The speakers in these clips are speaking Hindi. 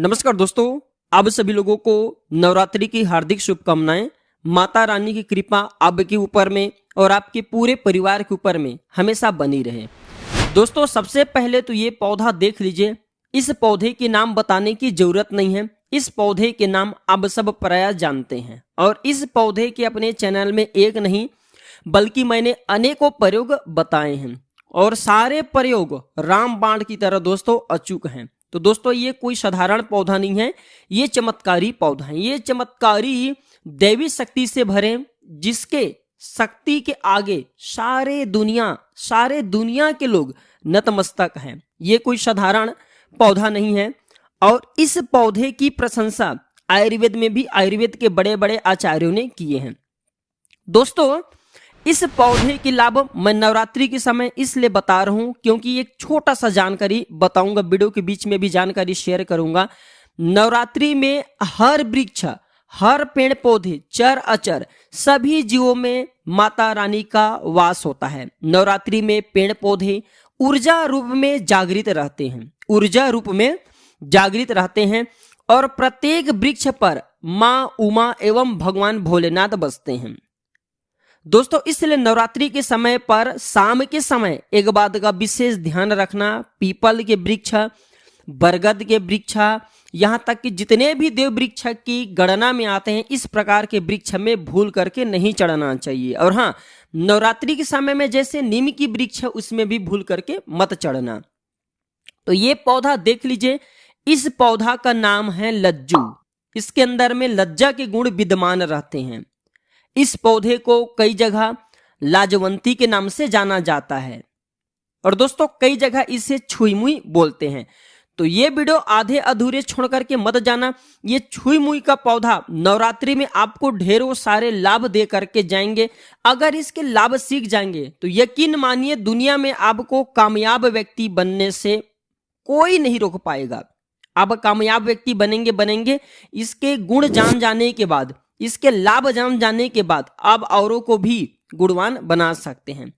नमस्कार दोस्तों, आप सभी लोगों को नवरात्रि की हार्दिक शुभकामनाएं। माता रानी की कृपा आपके ऊपर में और आपके पूरे परिवार के ऊपर में हमेशा बनी रहे। दोस्तों, सबसे पहले तो ये पौधा देख लीजिए। इस पौधे के नाम बताने की जरूरत नहीं है। इस पौधे के नाम आप सब प्रायः जानते हैं और इस पौधे के अपने चैनल में एक नहीं बल्कि मैंने अनेकों प्रयोग बताए हैं और सारे प्रयोग रामबाण की तरह दोस्तों अचूक हैं। तो दोस्तों, ये कोई साधारण पौधा नहीं है, ये चमत्कारी पौधा है। ये चमत्कारी दैवी शक्ति से भरे, जिसके शक्ति के आगे सारे दुनिया के लोग नतमस्तक हैं। ये कोई साधारण पौधा नहीं है और इस पौधे की प्रशंसा आयुर्वेद में भी आयुर्वेद के बड़े बड़े आचार्यों ने किए हैं। दोस्तों, इस पौधे के लाभ मैं नवरात्रि के समय इसलिए बता रहा हूं क्योंकि एक छोटा सा जानकारी बताऊंगा, वीडियो के बीच में भी जानकारी शेयर करूंगा। नवरात्रि में हर वृक्ष, हर पेड़ पौधे, चर अचर सभी जीवों में माता रानी का वास होता है। नवरात्रि में पेड़ पौधे ऊर्जा रूप में जागृत रहते हैं और प्रत्येक वृक्ष पर मां उमा एवं भगवान भोलेनाथ बसते हैं। दोस्तों, इसलिए नवरात्रि के समय पर शाम के समय एक बात का विशेष ध्यान रखना, पीपल के वृक्ष, बरगद के वृक्ष, यहाँ तक कि जितने भी देव वृक्ष की गणना में आते हैं, इस प्रकार के वृक्ष में भूल करके नहीं चढ़ना चाहिए। और हाँ, नवरात्रि के समय में जैसे नीम की वृक्ष, उसमें भी भूल करके मत चढ़ना। तो ये पौधा देख लीजिए। इस पौधा का नाम है लज्जू। इसके अंदर में लज्जा के गुण विद्यमान रहते हैं। इस पौधे को कई जगह लाजवंती के नाम से जाना जाता है और दोस्तों कई जगह इसे छुई मुई बोलते हैं। तो ये वीडियो आधे अधूरे छोड़ करके मत जाना। ये छुई मुई का पौधा नवरात्रि में आपको ढेरों सारे लाभ दे करके जाएंगे। अगर इसके लाभ सीख जाएंगे तो यकीन मानिए, दुनिया में आपको कामयाब व्यक्ति बनने से कोई नहीं रोक पाएगा। आप कामयाब व्यक्ति बनेंगे। इसके गुण जान जाने के बाद, इसके लाभ जान जाने के बाद आप औरों को भी गुणवान बना सकते हैं।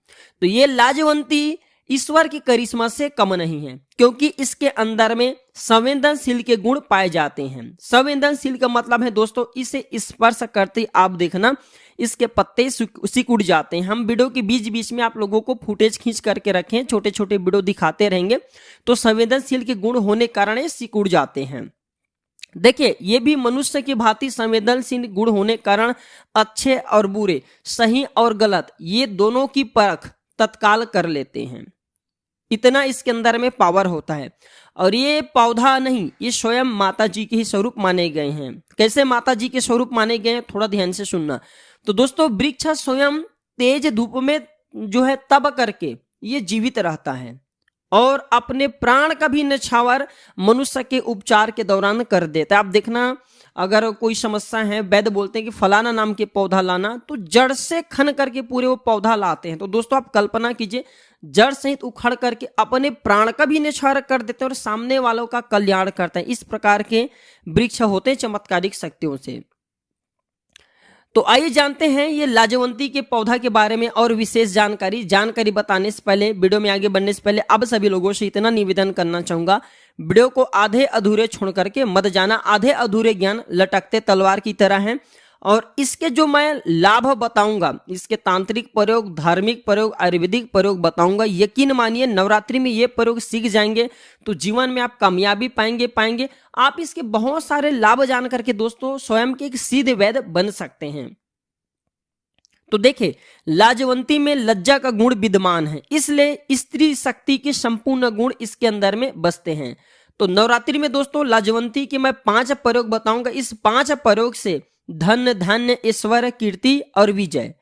तो ये लाजवंती ईश्वर की करिश्मा से कम नहीं है, क्योंकि इसके अंदर में संवेदनशील के गुण पाए जाते हैं। संवेदनशील का मतलब है दोस्तों, इसे स्पर्श करते आप देखना इसके पत्ते सिकुड़ जाते हैं। हम वीडियो के बीच बीच में आप लोगों को फुटेज खींच करके रखें, छोटे छोटे वीडियो दिखाते रहेंगे। तो संवेदनशील के गुण होने कारण ये सिकुड़ जाते हैं। देखिए, ये भी मनुष्य की भांति संवेदनशील गुण होने कारण अच्छे और बुरे, सही और गलत, ये दोनों की परख तत्काल कर लेते हैं। इतना इसके अंदर में पावर होता है। और ये पौधा नहीं, ये स्वयं माता जी के ही स्वरूप माने गए हैं। कैसे माता जी के स्वरूप माने गए हैं, थोड़ा ध्यान से सुनना। तो दोस्तों, वृक्ष स्वयं तेज धूप में जो है तब करके ये जीवित रहता है और अपने प्राण का भी न्यौछावर मनुष्य के उपचार के दौरान कर देता है। आप देखना, अगर कोई समस्या है, वैद्य बोलते हैं कि फलाना नाम के पौधा लाना, तो जड़ से खन करके पूरे वो पौधा लाते हैं। तो दोस्तों, आप कल्पना कीजिए, जड़ सहित उखड़ करके अपने प्राण का भी न्यौछावर कर देते हैं और सामने वालों का कल्याण करते हैं। इस प्रकार के वृक्ष होते हैं चमत्कारिक शक्तियों से। तो आइए जानते हैं ये लाजवंती के पौधा के बारे में और विशेष जानकारी बताने से पहले, वीडियो में आगे बढ़ने से पहले अब सभी लोगों से इतना निवेदन करना चाहूंगा, वीडियो को आधे अधूरे छोड़ करके मत जाना। आधे अधूरे ज्ञान लटकते तलवार की तरह हैं और इसके जो मैं लाभ बताऊंगा, इसके तांत्रिक प्रयोग, धार्मिक प्रयोग, आयुर्वेदिक प्रयोग बताऊंगा। यकीन मानिए, नवरात्रि में ये प्रयोग सीख जाएंगे तो जीवन में आप कामयाबी पाएंगे। आप इसके बहुत सारे लाभ जान करके दोस्तों स्वयं के एक सिद्ध वैद्य बन सकते हैं। तो देखिए, लाजवंती में लज्जा का गुण विद्यमान है, इसलिए स्त्री शक्ति के संपूर्ण गुण इसके अंदर में बसते हैं। तो नवरात्रि में दोस्तों लाजवंती के मैं 5 प्रयोग बताऊंगा। इस 5 प्रयोग से धन, धन्य, ईश्वर, कीर्ति और विजय,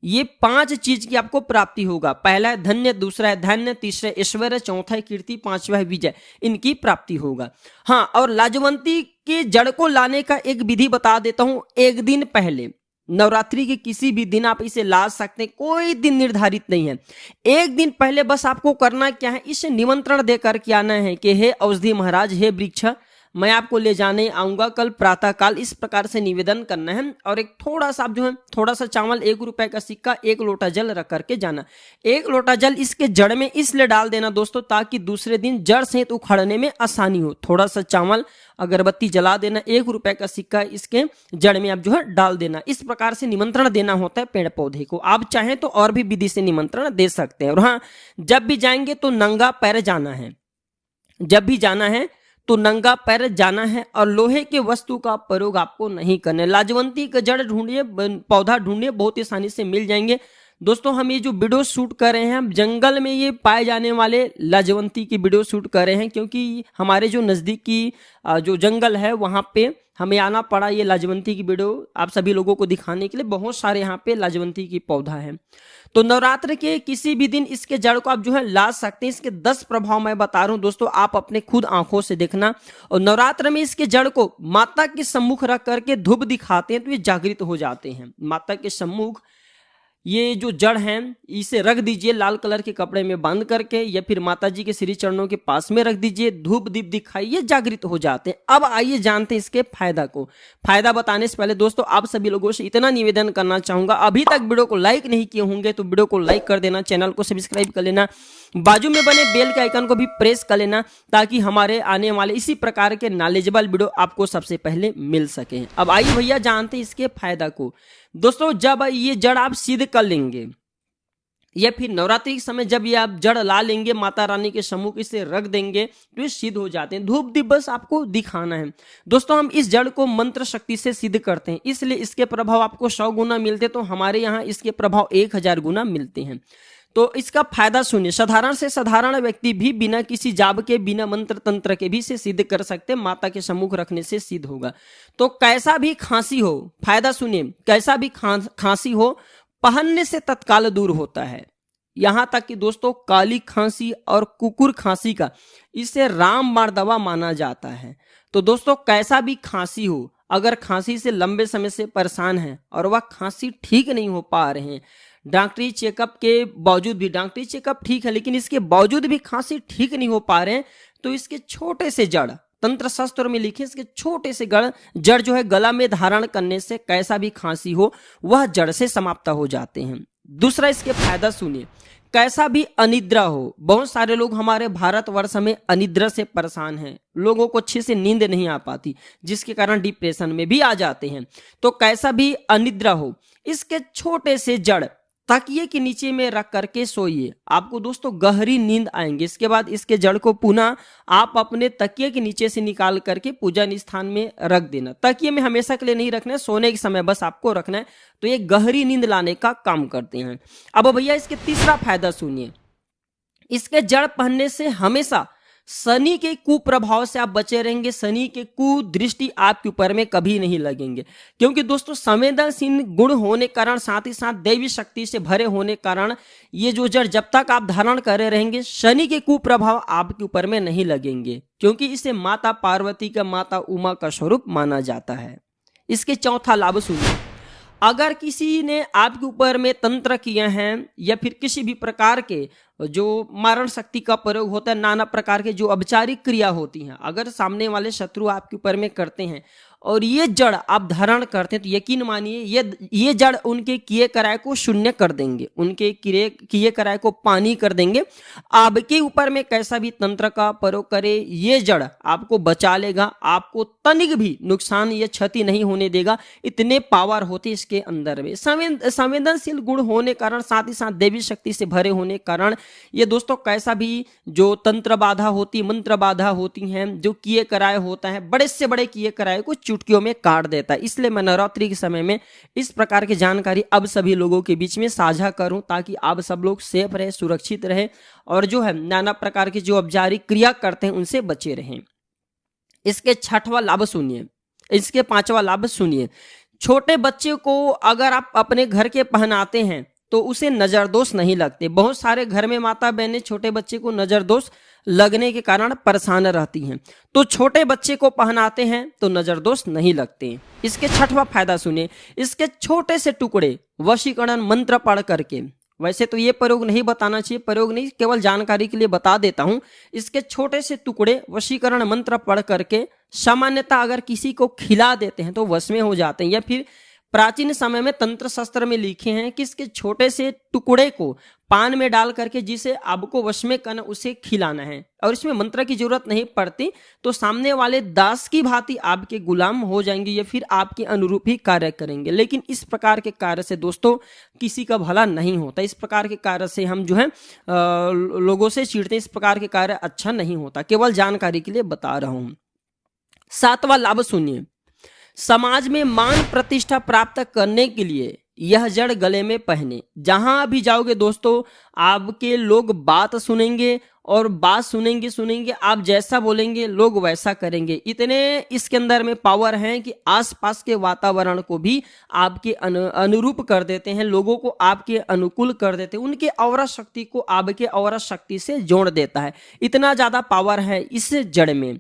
ये 5 चीज की आपको प्राप्ति होगा। पहला है धन्य, दूसरा है धन्य, तीसरा है ईश्वर, चौथा है कीर्ति, पांचवा है विजय। इनकी प्राप्ति होगा। हाँ, और लाजवंती के जड़ को लाने का एक विधि बता देता हूं। एक दिन पहले, नवरात्रि के किसी भी दिन आप इसे ला सकते हैं, कोई दिन निर्धारित नहीं है। एक दिन पहले बस आपको करना क्या है, इसे निमंत्रण देकर के आना है कि हे औषधि महाराज, हे वृक्ष, मैं आपको ले जाने आऊंगा कल प्रातः काल, इस प्रकार से निवेदन करना है। और एक थोड़ा सा आप जो है थोड़ा सा चावल, 1 रुपए का सिक्का, 1 लोटा जल रख करके जाना। 1 लोटा जल इसके जड़ में इसलिए डाल देना दोस्तों ताकि दूसरे दिन जड़ सहित उखड़ने में आसानी हो। थोड़ा सा चावल, अगरबत्ती जला देना, 1 रुपए का सिक्का इसके जड़ में आप जो है डाल देना। इस प्रकार से निमंत्रण देना होता है पेड़ पौधे को। आप चाहें तो और भी विधि से निमंत्रण दे सकते हैं। और हाँ, जब भी जाएंगे तो नंगा पैर जाना है। जब भी जाना है तो नंगा पैर जाना है और लोहे के वस्तु का प्रयोग आपको नहीं करना है। लाजवंती का जड़ ढूंढिए, पौधा ढूंढिए, बहुत ही आसानी से मिल जाएंगे। दोस्तों हम ये जो वीडियो शूट कर रहे हैं, हम जंगल में ये पाए जाने वाले लाजवंती की वीडियो शूट कर रहे हैं, क्योंकि हमारे जो नज़दीकी जो जंगल है वहाँ पे हमें आना पड़ा ये लाजवंती की वीडियो आप सभी लोगों को दिखाने के लिए। बहुत सारे यहाँ पे लाजवंती की पौधा है। तो नवरात्र के किसी भी दिन इसके जड़ को आप जो है ला सकते हैं। इसके 10 प्रभाव मैं बता रहा हूं दोस्तों, आप अपने खुद आंखों से देखना। और नवरात्र में इसके जड़ को माता के सम्मुख रख करके धूप दिखाते हैं तो ये जागृत हो जाते हैं। माता के सम्मुख ये जो जड़ हैं इसे रख दीजिए लाल कलर के कपड़े में बांध करके, या फिर माता जी के श्री चरणों के पास में रख दीजिए, धूप दीप दिखाइए, जागृत हो जाते हैं। अब आइए जानते हैं इसके फायदा को। फायदा बताने से पहले दोस्तों आप सभी लोगों से इतना निवेदन करना चाहूंगा, अभी तक वीडियो को लाइक नहीं किए होंगे तो वीडियो को लाइक कर देना, चैनल को सब्सक्राइब कर लेना, बाजू में बने बेल के आइकन को भी प्रेस कर लेना ताकि हमारे आने वाले इसी प्रकार के नॉलेजेबल वीडियो आपको सबसे पहले मिल सके। अब आइए भैया जानते हैं इसके फायदा को। दोस्तों जब ये जड़ आप सिद्ध कर लेंगे या फिर नवरात्रि के समय जब ये आप जड़ ला लेंगे, माता रानी के सम्मुख इसे रख देंगे तो ये सिद्ध हो जाते हैं। धूप दीप बस आपको दिखाना है। दोस्तों हम इस जड़ को मंत्र शक्ति से सिद्ध करते हैं, इसलिए इसके प्रभाव आपको 100 गुना मिलते, तो हमारे यहाँ इसके प्रभाव 1000 गुना मिलते हैं। तो इसका फायदा सुनिए। साधारण से साधारण व्यक्ति भी बिना किसी जाप के, बिना मंत्र तंत्र के भी इसे सिद्ध कर सकते, माता के सम्मुख रखने से सिद्ध होगा। तो कैसा भी खांसी हो, फायदा सुनिए, कैसा भी खांसी हो पहनने से तत्काल दूर होता है। यहां तक कि दोस्तों काली खांसी और कुकुर खांसी का इसे रामबाण दवा माना जाता है। तो दोस्तों कैसा भी खांसी हो, अगर खांसी से लंबे समय से परेशान है और वह खांसी ठीक नहीं हो पा रहे हैं, डॉक्टरी चेकअप के बावजूद भी, डॉक्टरी चेकअप ठीक है लेकिन इसके बावजूद भी खांसी ठीक नहीं हो पा रहे हैं, तो इसके छोटे से जड़, तंत्र शास्त्र में लिखे इसके छोटे से जड़ जो है गला में धारण करने से कैसा भी खांसी हो वह जड़ से समाप्त हो जाते हैं। दूसरा इसके फायदा सुनिए, कैसा भी अनिद्रा हो, बहुत सारे लोग हमारे भारतवर्ष में अनिद्रा से परेशान हैं, लोगों को अच्छे से नींद नहीं आ पाती जिसके कारण डिप्रेशन में भी आ जाते हैं। तो कैसा भी अनिद्रा हो, इसके छोटे से जड़ तकिए के नीचे में रख करके सोइए, आपको दोस्तों गहरी नींद आएंगे। इसके बाद इसके जड़ को पुनः आप अपने तकिए के नीचे से निकाल करके पूजन स्थान में रख देना। तकिए में हमेशा के लिए नहीं रखना है, सोने के समय बस आपको रखना है, तो ये गहरी नींद लाने का काम करते हैं। अब भैया इसके तीसरा फायदा सुनिए, इसके जड़ पहनने से हमेशा शनि के कुप्रभाव से आप बचे रहेंगे, शनि के कुदृष्टि आपके ऊपर में कभी नहीं लगेंगे, क्योंकि दोस्तों संवेदनशील गुण होने के कारण, साथ ही साथ दैवी शक्ति से भरे होने के कारण ये जो जड़ जब तक आप धारण करे रहेंगे शनि के कुप्रभाव आपके ऊपर में नहीं लगेंगे, क्योंकि इसे माता पार्वती का, माता उमा का स्वरूप माना जाता है। इसके चौथा लाभ सुनिए, अगर किसी ने आपके ऊपर में तंत्र किए हैं या फिर किसी भी प्रकार के जो मारण शक्ति का प्रयोग होता है, नाना प्रकार के जो औपचारिक क्रिया होती हैं, अगर सामने वाले शत्रु आपके ऊपर में करते हैं और ये जड़ आप धारण करते हैं, तो यकीन मानिए ये जड़ उनके किए कराए को शून्य कर देंगे, उनके किए कराए को पानी कर देंगे। आपके ऊपर में कैसा भी तंत्र का प्रयोग करे ये जड़ आपको बचा लेगा, आपको तनिक भी नुकसान या क्षति नहीं होने देगा, इतने पावर होते इसके अंदर में। संवेदनशील गुण होने कारण, साथ ही साथ देवी शक्ति से भरे होने कारण ये दोस्तों कैसा भी जो तंत्र बाधा होती, मंत्र बाधा होती हैं, जो किए कराए होता है, बड़े से बड़े किए कराए को चुटकियों में काट देता है। इसलिए मैं नवरात्रि के समय में इस प्रकार की जानकारी अब सभी लोगों के बीच में साझा करूं ताकि आप सब लोग सेफ रहे, सुरक्षित रहे और जो है नाना प्रकार की जो औपचारिक क्रिया करते हैं उनसे बचे रहें। इसके छठवां लाभ सुनिए, इसके पांचवा लाभ सुनिए, छोटे बच्चे को अगर आप अपने घर के पहनाते हैं तो उसे नजर दोष नहीं लगते। बहुत सारे घर में माता बहनें छोटे बच्चे को नजर दोष लगने के कारण परेशान रहती हैं, तो छोटे बच्चे को पहनाते हैं तो नजर दोष नहीं लगते। इसके छठवां फायदा सुनिए, इसके छोटे से टुकड़े वशीकरण मंत्र पढ़ करके, वैसे तो ये प्रयोग नहीं बताना चाहिए, प्रयोग नहीं, केवल जानकारी के लिए बता देता हूं। इसके छोटे से टुकड़े वशीकरण मंत्र पढ़ करके सामान्यतः अगर किसी को खिला देते हैं तो वश में हो जाते हैं, या फिर प्राचीन समय में तंत्र शास्त्र में लिखे हैं कि इसके छोटे से टुकड़े को पान में डाल करके जिसे आपको वश में करना उसे खिलाना है, और इसमें मंत्र की जरूरत नहीं पड़ती, तो सामने वाले दास की भांति आपके गुलाम हो जाएंगे या फिर आपके अनुरूप ही कार्य करेंगे। लेकिन इस प्रकार के कार्य से दोस्तों किसी का भला नहीं होता। इस प्रकार के कार्य से हम जो है लोगों से चिढ़ते, इस प्रकार के कार्य अच्छा नहीं होता, केवल जानकारी के लिए बता रहा हूं। 7वां लाभ सुनिए, समाज में मान प्रतिष्ठा प्राप्त करने के लिए यह जड़ गले में पहने। जहां भी जाओगे दोस्तों आपके लोग बात सुनेंगे, और बात सुनेंगे, आप जैसा बोलेंगे लोग वैसा करेंगे। इतने इसके अंदर में पावर है कि आसपास के वातावरण को भी आपके अनुरूप कर देते हैं, लोगों को आपके अनुकूल कर देते हैं, उनके औरा शक्ति को आपके औरा शक्ति से जोड़ देता है। इतना ज्यादा पावर है इस जड़ में।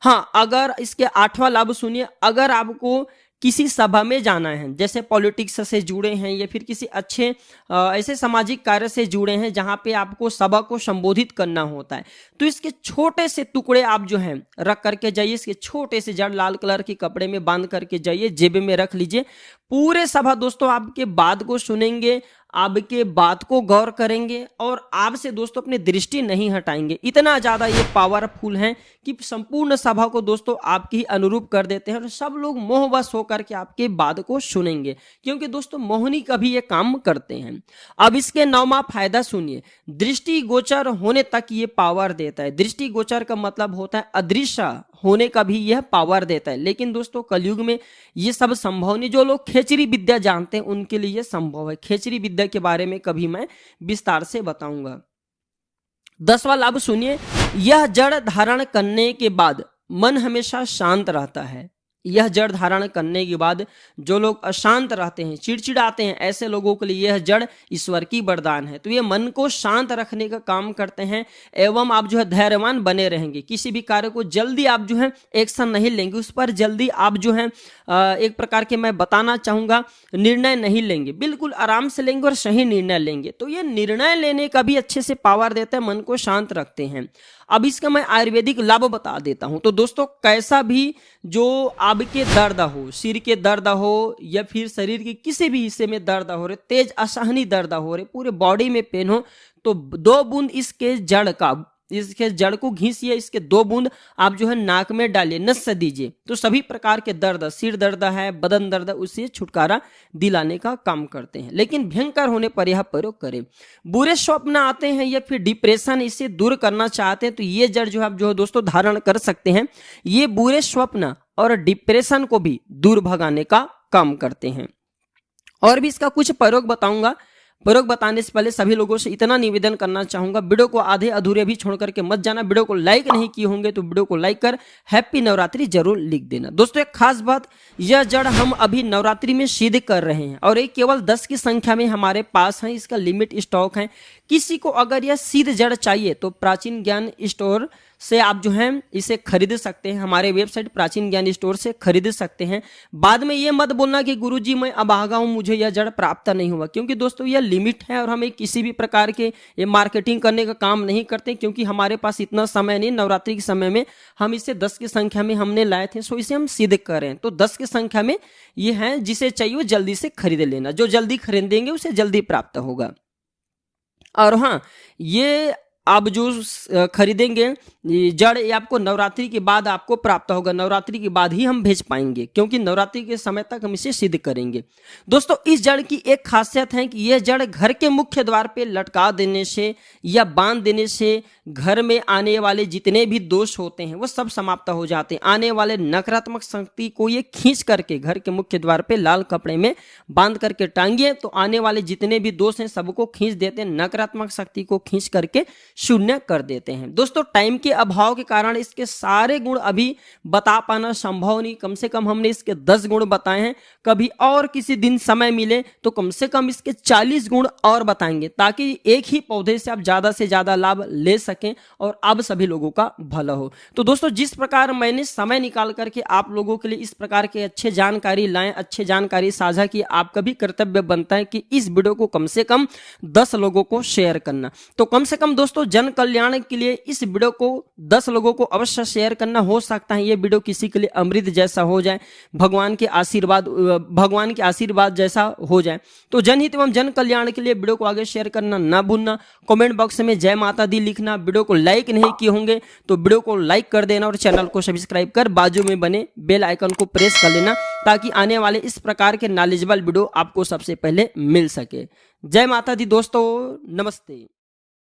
हाँ, अगर इसके 8वां लाभ सुनिए, अगर आपको किसी सभा में जाना है, जैसे पॉलिटिक्स से जुड़े हैं या फिर किसी अच्छे ऐसे सामाजिक कार्य से जुड़े हैं जहां पे आपको सभा को संबोधित करना होता है, तो इसके छोटे से टुकड़े आप जो हैं रख करके जाइए। इसके छोटे से जड़ लाल कलर के कपड़े में बांध करके जाइए, जेब में रख लीजिए। पूरे सभा दोस्तों आपके बात को सुनेंगे, आपके बात को गौर करेंगे और आपसे दोस्तों अपनी दृष्टि नहीं हटाएंगे। इतना ज्यादा ये पावरफुल हैं कि संपूर्ण सभा को दोस्तों आपके ही अनुरूप कर देते हैं और सब लोग मोहवश होकर के आपके बात को सुनेंगे, क्योंकि दोस्तों मोहिनी का भी ये काम करते हैं। अब इसके 9वां फायदा सुनिए, दृष्टि गोचर होने तक ये पावर देता है। दृष्टि गोचर का मतलब होता है अदृश्य होने का भी यह पावर देता है। लेकिन दोस्तों कलयुग में ये सब संभव नहीं। जो लोग खेचरी विद्या जानते हैं उनके लिए यह संभव है। खेचरी विद्या के बारे में कभी मैं विस्तार से बताऊंगा। 10वां लाभ सुनिए, यह जड़ धारण करने के बाद मन हमेशा शांत रहता है। यह जड़ धारण करने के बाद जो लोग अशांत रहते हैं, चिड़चिड़ाते हैं, ऐसे लोगों के लिए यह जड़ ईश्वर की वरदान है। तो ये मन को शांत रखने का काम करते हैं एवं आप जो है धैर्यवान बने रहेंगे। किसी भी कार्य को जल्दी आप जो है एक्शन नहीं लेंगे, उस पर जल्दी आप जो है एक प्रकार के मैं बताना चाहूंगा निर्णय नहीं लेंगे, बिल्कुल आराम से लेंगे और सही निर्णय लेंगे। तो ये निर्णय लेने का भी अच्छे से पावर देता है, मन को शांत रखते हैं। अब इसका मैं आयुर्वेदिक लाभ बता देता हूं। तो दोस्तों कैसा भी जो आपके दर्द हो, सिर के दर्द हो या फिर शरीर के किसी भी हिस्से में दर्द हो रहे, तेज असहनीय दर्द हो रहे, पूरे बॉडी में पेन हो, तो 2 बूंद इसके जड़ को घीसिए। इसके 2 बूंद आप जो है नाक में डालिए, नस से दीजिए, तो सभी प्रकार के दर्द, सिर दर्द है, बदन दर्द, उससे छुटकारा दिलाने का काम करते हैं। लेकिन भयंकर होने पर यह प्रयोग करें। बुरे स्वप्न आते हैं या फिर डिप्रेशन, इसे दूर करना चाहते हैं तो ये जड़ जो आप जो दोस्तों धारण कर सकते हैं। ये बुरे स्वप्न और डिप्रेशन को भी दूर भगाने का काम करते हैं। और भी इसका कुछ प्रयोग बताऊंगा। प्रयोग बताने से पहले सभी लोगों से इतना निवेदन करना चाहूंगा, वीडियो को आधे अधूरे भी छोड़ करके मत जाना। वीडियो को लाइक नहीं किए होंगे तो वीडियो को लाइक कर हैप्पी नवरात्रि जरूर लिख देना। दोस्तों एक खास बात, यह जड़ हम अभी नवरात्रि में सिद्ध कर रहे हैं और ये केवल 10 की संख्या में हमारे पास है। इसका लिमिट स्टॉक है। किसी को अगर यह सिद्ध जड़ चाहिए तो प्राचीन ज्ञान स्टोर से आप जो है इसे खरीद सकते हैं। हमारे वेबसाइट प्राचीन ज्ञान स्टोर से खरीद सकते हैं। बाद में ये मत बोलना कि गुरुजी मैं अभागा हूं, मुझे यह जड़ प्राप्त नहीं हुआ, क्योंकि दोस्तों यह लिमिट है और हमें किसी भी प्रकार के ये मार्केटिंग करने का काम नहीं करते, क्योंकि हमारे पास इतना समय नहीं। नवरात्रि के समय में हम इसे 10 की संख्या में हमने लाए थे, सो इसे हम सिद्ध कर रहे हैं। तो 10 की संख्या में ये है, जिसे चाहिए वो जल्दी से खरीद लेना। जो जल्दी खरीदेंगे उसे जल्दी प्राप्त होगा। और हाँ, ये आप जो खरीदेंगे जड़, ये आपको नवरात्रि के बाद आपको प्राप्त होगा। नवरात्रि के बाद ही हम भेज पाएंगे, क्योंकि नवरात्रि के समय तक हम इसे सिद्ध करेंगे। दोस्तों इस जड़ की एक खासियत है कि यह जड़ घर के मुख्य द्वार पे लटका देने से या बांध देने से घर में आने वाले जितने भी दोष होते हैं वो सब समाप्त हो जाते हैं। आने वाले नकारात्मक शक्ति को ये खींच करके घर के मुख्य द्वार पे लाल कपड़े में बांध करके टांगिए, तो आने वाले जितने भी दोष हैं सबको खींच देते हैं, नकारात्मक शक्ति को खींच करके शून्य कर देते हैं। दोस्तों टाइम के अभाव के कारण इसके सारे गुण अभी बता पाना संभव नहीं, कम से कम हमने इसके 10 गुण बताए हैं। कभी और किसी दिन समय मिले तो कम से कम इसके 40 गुण और बताएंगे, ताकि एक ही पौधे से आप ज्यादा से ज्यादा लाभ ले सकें और अब सभी लोगों का भला हो। तो दोस्तों जिस प्रकार मैंने समय निकाल करके आप लोगों के लिए इस प्रकार के अच्छे जानकारी लाएं, अच्छे जानकारी साझा की, आपका भी कर्तव्य बनता है कि इस वीडियो को कम से कम 10 लोगों को शेयर करना। तो कम से कम दोस्तों जन कल्याण के लिए इस वीडियो को 10 लोगों को अवश्य शेयर करना। हो सकता है ये वीडियो किसी के लिए अमृत जैसा हो जाए, भगवान के आशीर्वाद जैसा हो जाए। तो जनहित एवं जन कल्याण के लिए वीडियो को आगे शेयर करना ना भूलना। कमेंट बॉक्स में जय माता दी लिखना। वीडियो को लाइक नहीं किए होंगे तो वीडियो को लाइक कर देना और चैनल को सब्सक्राइब कर बाजू में बने बेल आइकन को प्रेस कर लेना, ताकि आने वाले इस प्रकार के नॉलेजेबल वीडियो आपको सबसे पहले मिल सके। जय माता दी दोस्तों, नमस्ते।